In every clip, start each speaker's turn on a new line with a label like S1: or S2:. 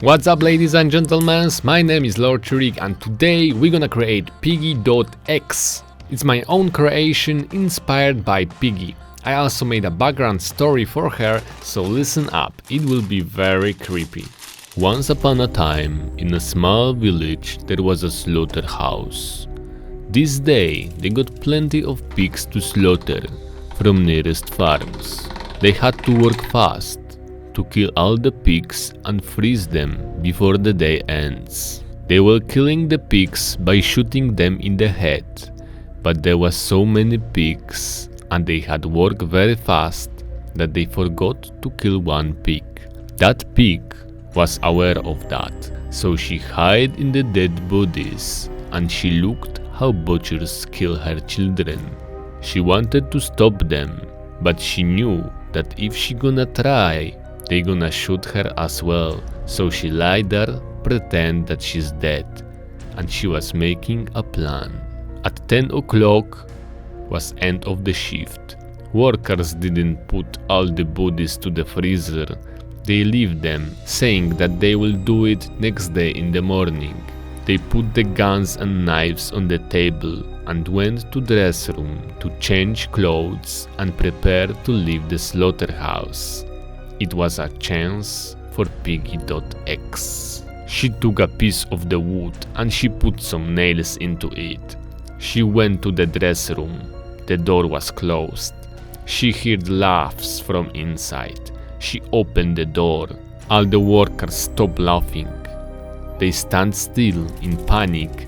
S1: What's up, ladies and gentlemen, my name is Lord Churik and today we're gonna create Piggy.exe. It's my own creation inspired by Piggy. I also made a background story for her, so listen up, it will be very creepy. Once upon a time, in a small village, there was a slaughterhouse. This day, they got plenty of pigs to slaughter from nearest farms. They had to work fast to kill all the pigs and freeze them before the day ends. They were killing the pigs by shooting them in the head, but there were so many pigs and they had worked very fast that they forgot to kill one pig. That pig was aware of that, so she hid in the dead bodies and she looked how butchers kill her children. She wanted to stop them, but she knew that if she gonna try, they gonna shoot her as well, so she lied there, pretend that she's dead, and she was making a plan. At 10 o'clock was end of the shift. Workers didn't put all the bodies to the freezer, they leave them, saying that they will do it next day in the morning. They put the guns and knives on the table and went to the restroom to change clothes and prepare to leave the slaughterhouse. It was a chance for Piggy.exe. She took a piece of the wood and she put some nails into it. She went to the dressing room. The door was closed. She heard laughs from inside. She opened the door. All the workers stopped laughing. They stand still in panic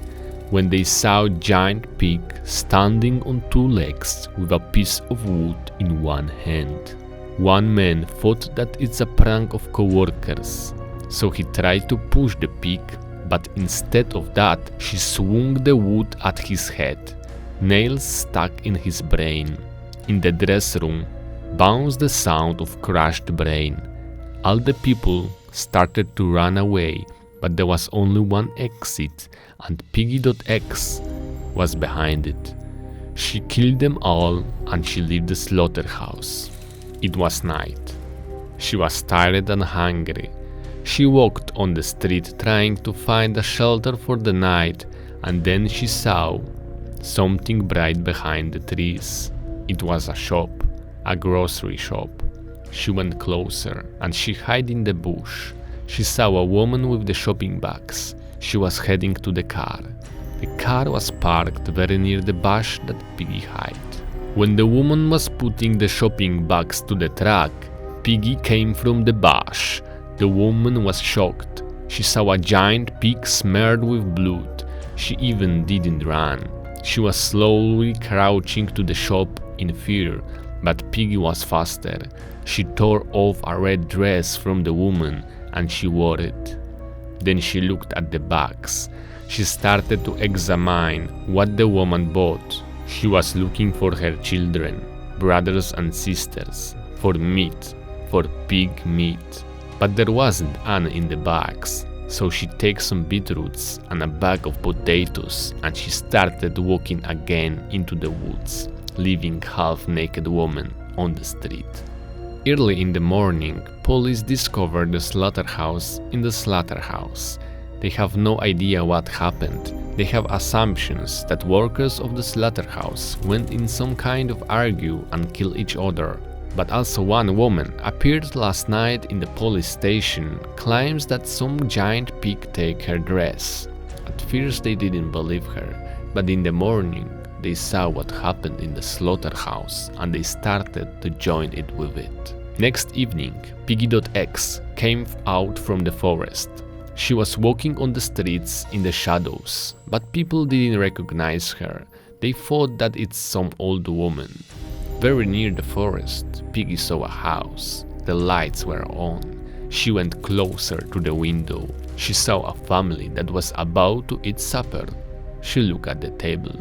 S1: when they saw a giant pig standing on two legs with a piece of wood in one hand. One man thought that it's a prank of co-workers, so he tried to push the pig, but instead of that, she swung the wood at his head. Nails stuck in his brain. In the dressing room, bounced the sound of crushed brain. All the people started to run away, but there was only one exit, and Piggy.exe was behind it. She killed them all, and she left the slaughterhouse. It was night. She was tired and hungry. She walked on the street trying to find a shelter for the night, and then she saw something bright behind the trees. It was a shop, a grocery shop. She went closer and she hid in the bush. She saw a woman with the shopping bags. She was heading to the car. The car was parked very near the bush that Piggy hid. When the woman was putting the shopping bags to the truck, Piggy came from the bush. The woman was shocked. She saw a giant pig smeared with blood. She even didn't run. She was slowly crouching to the shop in fear, but Piggy was faster. She tore off a red dress from the woman and she wore it. Then she looked at the bags. She started to examine what the woman bought. She was looking for her children, brothers and sisters, for meat, for pig meat. But there wasn't any in the bags, so she took some beetroots and a bag of potatoes and she started walking again into the woods, leaving half-naked woman on the street. Early in the morning, police discovered the slaughterhouse in the slaughterhouse. They have no idea what happened. They have assumptions that workers of the slaughterhouse went in some kind of argue and kill each other. But also one woman appeared last night in the police station, claims that some giant pig take her dress. At first they didn't believe her, but in the morning they saw what happened in the slaughterhouse and they started to join it with it. Next evening, Piggy.exe came out from the forest. She was walking on the streets in the shadows, but people didn't recognize her. They thought that it's some old woman. Very near the forest, Piggy saw a house. The lights were on. She went closer to the window. She saw a family that was about to eat supper. She looked at the table.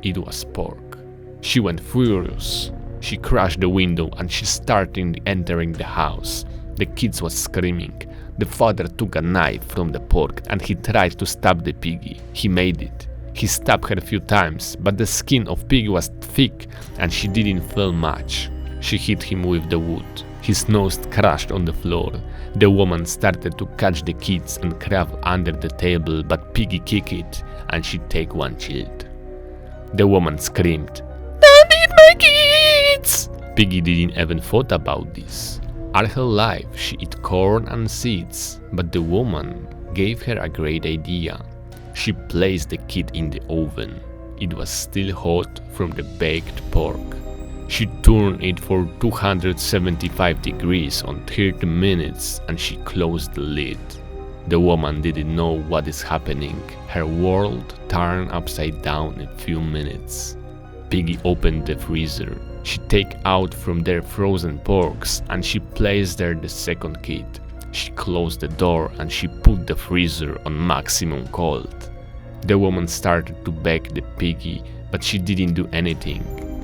S1: It was pork. She went furious. She crashed the window and she started entering the house. The kids was screaming. The father took a knife from the pork and he tried to stab the piggy. He made it. He stabbed her a few times, but the skin of Piggy was thick and she didn't feel much. She hit him with the wood. His nose crashed on the floor. The woman started to catch the kids and crawl under the table, but Piggy kicked it and she take one child. The woman screamed, "Don't eat my kids!" Piggy didn't even thought about this. All her life she eat corn and seeds, but the woman gave her a great idea. She placed the kid in the oven. It was still hot from the baked pork. She turned it for 275 degrees on 30 minutes and she closed the lid. The woman didn't know what is happening. Her world turned upside down in a few minutes. Piggy opened the freezer. She take out from there frozen porks and she placed there the second kid. She closed the door and she put the freezer on maximum cold. The woman started to bake the piggy, but she didn't do anything.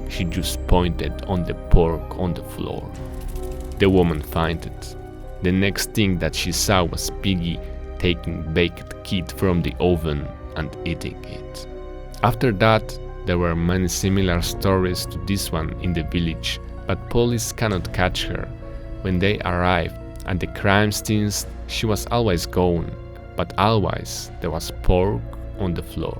S1: She just pointed on the pork on the floor. The woman fainted. The next thing that she saw was Piggy taking baked kid from the oven and eating it. After that, there were many similar stories to this one in the village, but police cannot catch her. When they arrived at the crime scene, she was always gone, but always there was pork on the floor.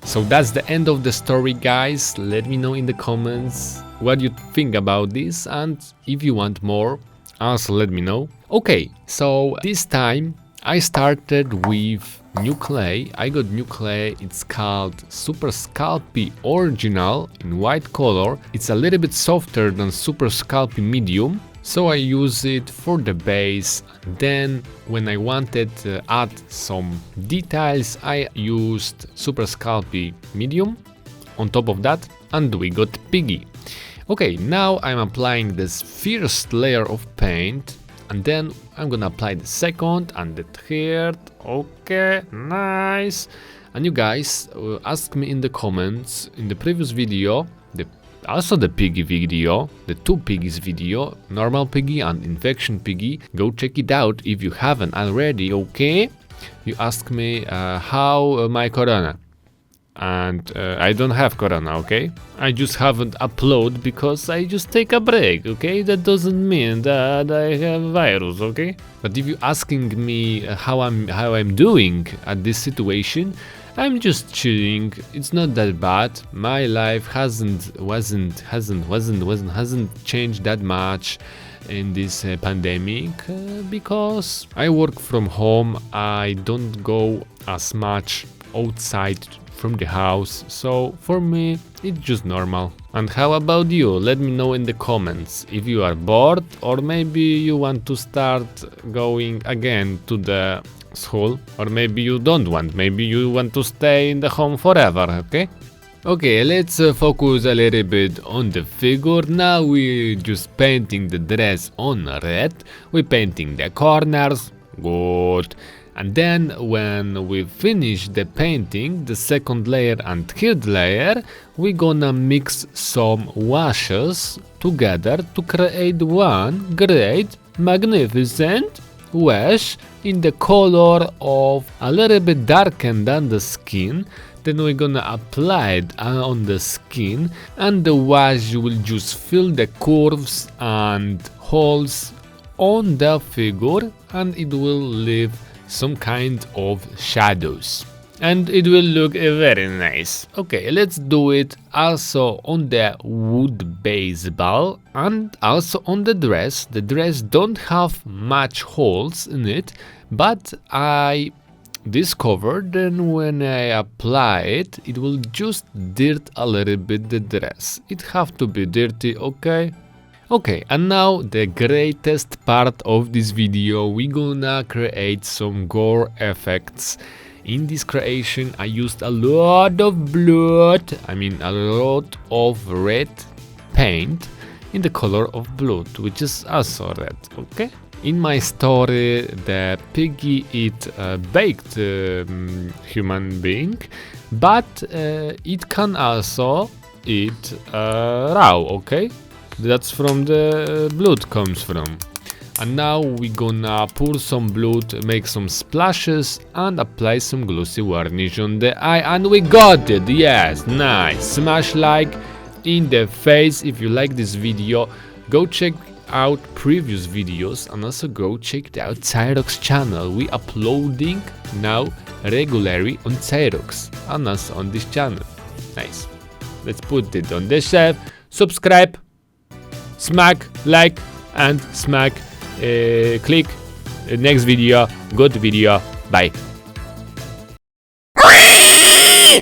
S1: So that's the end of the story, guys. Let me know in the comments what you think about this, and if you want more, also let me know. Okay, so this time I started with new clay. I got new clay. It's called Super Sculpty Original in white color. It's a little bit softer than Super Sculpty Medium, so I use it for the base. Then when I wanted to add some details, I used Super Sculpty Medium on top of that, and we got Piggy. Okay, now I'm applying this first layer of paint, and then I'm gonna apply the second and the third. Okay, nice. And you guys asked me in the comments in the previous video, also the Piggy video, the two Piggies video, normal Piggy and infection Piggy. Go check it out if you haven't already, okay? You asked me how my corona. And I don't have corona, okay? I just haven't uploaded because I just take a break, okay? That doesn't mean that I have virus, okay? But if you're asking me how I'm doing at this situation, I'm just chilling. It's not that bad. My life hasn't changed that much in this pandemic because I work from home. I don't go as much outside from the house, so for me it's just normal. And how about you? Let me know in the comments if you are bored or maybe you want to start going again to the school, or maybe you don't want, maybe you want to stay in the home forever, okay? Okay, let's focus a little bit on the figure. Now we're just painting the dress on red, we're painting the corners, good. And then when we finish the painting, the second layer and third layer, we're gonna mix some washes together to create one great, magnificent wash in the color of a little bit darker than the skin. Then we're gonna apply it on the skin, and the wash will just fill the curves and holes on the figure, and it will leave some kind of shadows and it will look very nice. Okay, let's do it also on the wood baseball and also on the dress. The dress don't have much holes in it, but I discovered that when I apply it, it will just dirt a little bit the dress. It have to be dirty, okay? Okay, and now the greatest part of this video, we're gonna create some gore effects. In this creation I used a lot of blood, a lot of red paint in the color of blood, which is also red, okay? In my story, the piggy eat a baked human being, but it can also eat raw, okay? That's from the blood comes from. And now we're gonna pour some blood, make some splashes and apply some glossy varnish on the eye, and we got it. Yes, nice. Smash like, in the face. If you like this video, go check out previous videos and also go check out Cyrox channel. We uploading now regularly on Cyrox and also on this channel. Nice. Let's put it on the shelf. Subscribe, smack like, and smack click next video. Good video. Bye.